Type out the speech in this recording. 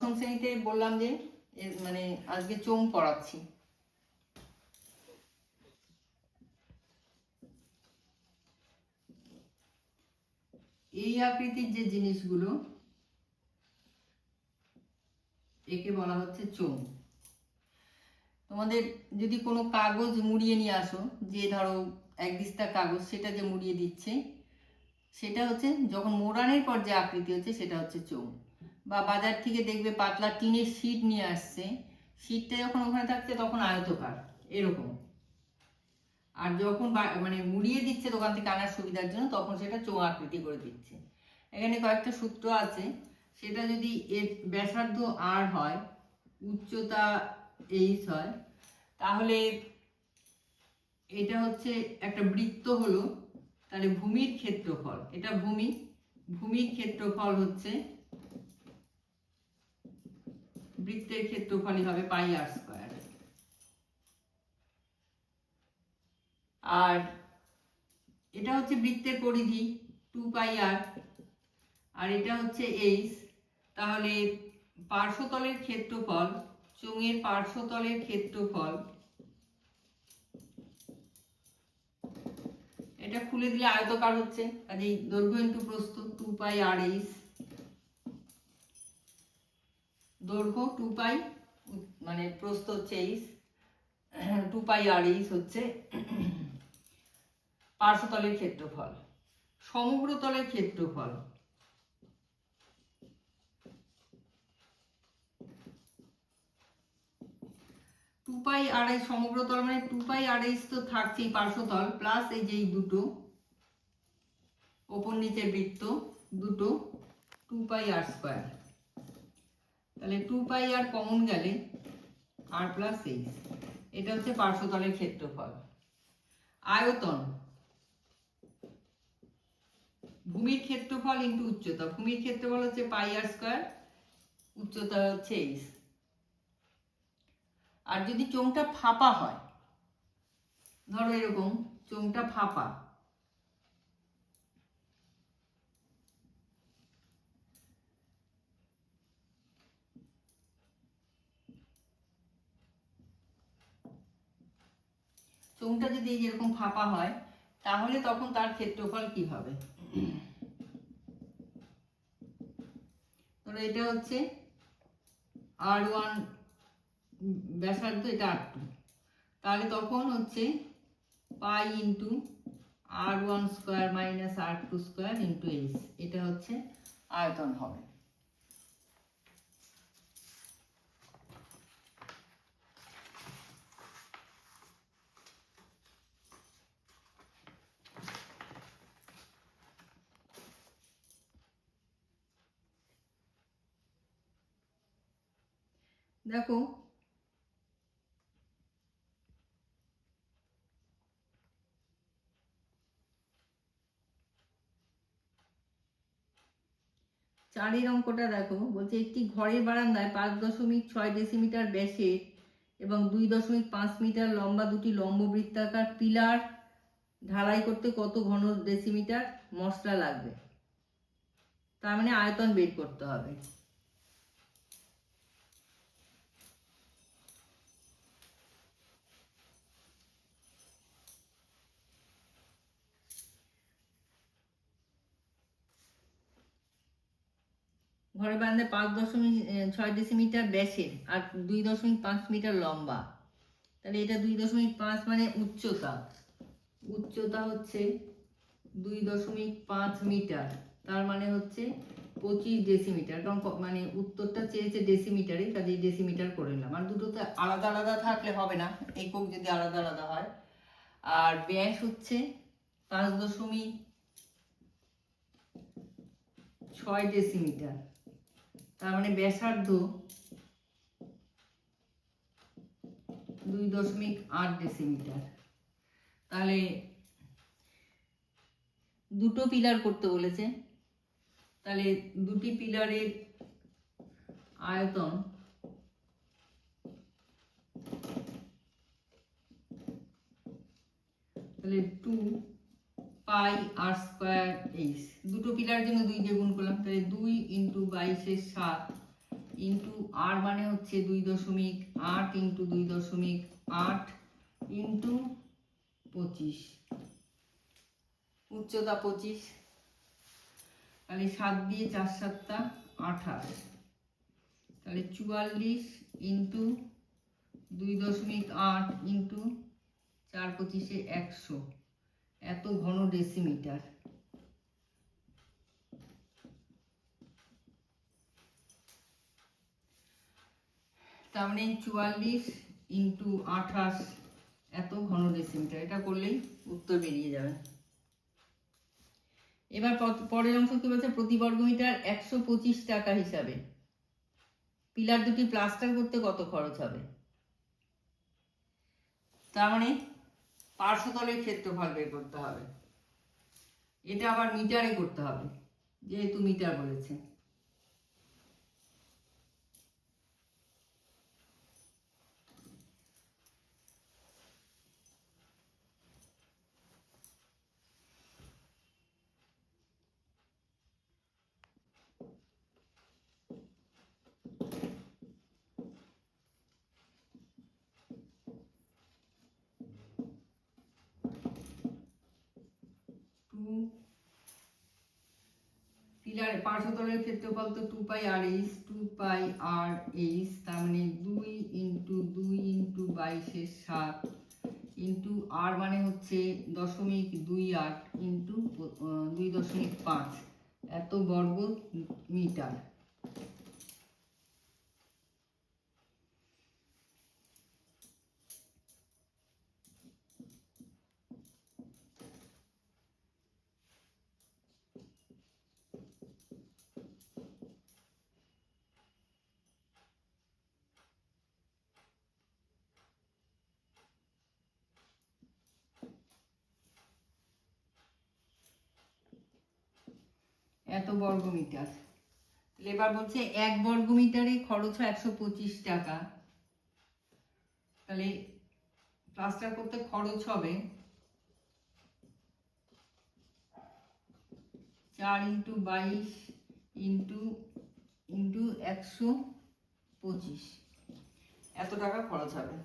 প্রথম শ্রেণীতে বললাম যে মানে আজকে চোঙ পড়াচ্ছি। এই আকৃতির যে জিনিসগুলো একে বলা হচ্ছে চোঙ। তোমাদের যদি কোনো কাগজ মুড়িয়ে নিয়ে আসো, যে ধরো এক দিস্তা কাগজ, সেটা যে মুড়িয়ে দিচ্ছে সেটা হচ্ছে যখন মোড়ানোর পর যে আকৃতি হচ্ছে সেটা হচ্ছে চোঙ। বা বাজার থেকে দেখবে পাতলা টিনের শীট নিয়ে আসছে, শীটটা যখন ওখানে থাকছে তখন আয়তকার এরকম, আর যখন মানে মুড়িয়ে দিচ্ছে দোকান থেকে আনার সুবিধার জন্য তখন সেটা চোঙ আকৃতি করে দিচ্ছে। এখানে কয়েকটা সূত্র আছে, সেটা যদি এর ব্যাসার্ধ আর হয়, উচ্চতা এইচ হয়, তাহলে এটা হচ্ছে একটা বৃত্ত হলো, তাহলে ভূমির ক্ষেত্রফল, এটা ভূমির ক্ষেত্রফল হচ্ছে বৃত্তের ক্ষেত্রফলই হবে পাই আর স্কয়ার। আর এটা হচ্ছে বৃত্তের পরিধি 2 পাই আর এটা হচ্ছে এইচ। তাহলে পার্শ্বতলের ক্ষেত্রফল, চোঙের পার্শ্বতলের ক্ষেত্রফল, এটা খুলে দিলে আয়তকার হচ্ছে, কাজেই দৈর্ঘ্য ইন্টু প্রস্থ 2 পাই আর এইচ, দৈর্ঘ্য 2 পাই মানে প্রস্থ হচ্ছে এইচ, 2 পাই আর এইচ হচ্ছে পার্শ্বতলের ক্ষেত্রফল। সমগ্র তলের ক্ষেত্রফল, টু পাই আড়াই, সমগ্র তল মানে 2 পাই আড়াইশ তো থাকছেই পার্শ্বতল, প্লাস এই যে দুটো ওপর নিচের বৃত্ত দুটো 2 পাই আর স্কয়ার। তাহলে 2 পাই আর কমন গেলে আর প্লাস এইচ, এটা হচ্ছে পার্শ্বতলের ক্ষেত্রফল। আয়তন, ভূমির ক্ষেত্রফল ইন্টু উচ্চতা, ভূমির ক্ষেত্রফল হচ্ছে পাই আর স্কয়ার, উচ্চতা হচ্ছে এইচ। আর যদি চোঙটা ফাঁপা হয়, ধরো এরকম চোঙটা ফাঁপা, চোঙটা যদি এরকম ফাঁপা হয় তাহলে তখন তার ক্ষেত্রফল কি হবে? ধরো এটা হচ্ছে R1 ব্যাসার্ধ, এটা R2, তাহলে তখন হচ্ছে pi into R1 square minus R2 square into H, এটা হচ্ছে আয়তন হবে। দেখো চারের অঙ্কটা দেখো, বলছে একটি ঘরের বারান্দায় 5.6 ডেসিমিটার ব্যাসের এবং 2.5 মিটার লম্বা দুটি লম্ব বৃত্তাকার পিলার ঢালাই করতে কত ঘন ডেসিমিটার মশলা লাগবে? তার মানে আয়তন বের করতে হবে। ঘরের বারান্দায় 5.6 ডেসিমিটার ব্যাসের আর 2.5 মিটার লম্বা, তাহলে এটা 2.5 মানে উচ্চতা, উচ্চতা হচ্ছে 2.5 মিটার, তার মানে হচ্ছে 25 ডেসিমিটার। কারণ মানে উত্তরটা চেয়েছে ডেসিমিটারে, কাজে ডেসিমিটার করে নিলাম। আর দুটোতে আলাদা আলাদা থাকলে হবে না, একক যদি আলাদা আলাদা হয়। আর ব্যাস হচ্ছে 5.6 ডেসিমিটার, তার মানে ব্যাসার্ধ 2.8 ডেসিমিটার। তাহলে দুটো পিলার করতে বলেছে, তাহলে দুটি পিলারের আয়তন তাহলে 2 পাই আর স্কয়ার এইচ, দুটো পিলারের জন্য 2 দিয়ে গুণ করলাম, তাহলে 2 ইন্টু 22 7 ইন্টু আর মানে হচ্ছে 2.8 ইন্টু 2.8 ইন্টু 25, উচ্চতা 25, তাহলে 7 দিয়ে 4 7টা 28, তাহলে 44 ইন্টু 2.8 ইন্টু 4 25 100, এত ঘন ডেসিমিটার। তার মানে 44 ইন্টু 28 এত ঘন ডেসিমিটার, এটা করলেই উত্তর বেরিয়ে যাবে। এবার পরের অংশ কি বলছে, প্রতি বর্গমিটার 125 টাকা হিসাবে পিলার দুটি প্লাস্টার করতে কত খরচ হবে। তার মানে পার্শ্বতলের ক্ষেত্রফল বের করতে হবে, এটা আবার মিটারে করতে হবে যেহেতু মিটার বলেছে। পিলার পার্শ্বতলের ক্ষেত্রফল তো 2 পাই আর এইচ, 2 পাই আর এইচ, তার মানে 2 ইন্টু 2 ইন্টু 22 7 ইন্টু আর মানে হচ্ছে 0.28 ইন্টু 2.5, এত বর্গ মিটার। এত বর্গ মিটার। এবার বলছে 1 বর্গ মিটারে খরচ হয় 125 টাকা, তাহলে প্লাস্টার করতে খরচ হবে 4 ইন্টু 22 ইন্টু 125, এত টাকা খরচ হবে।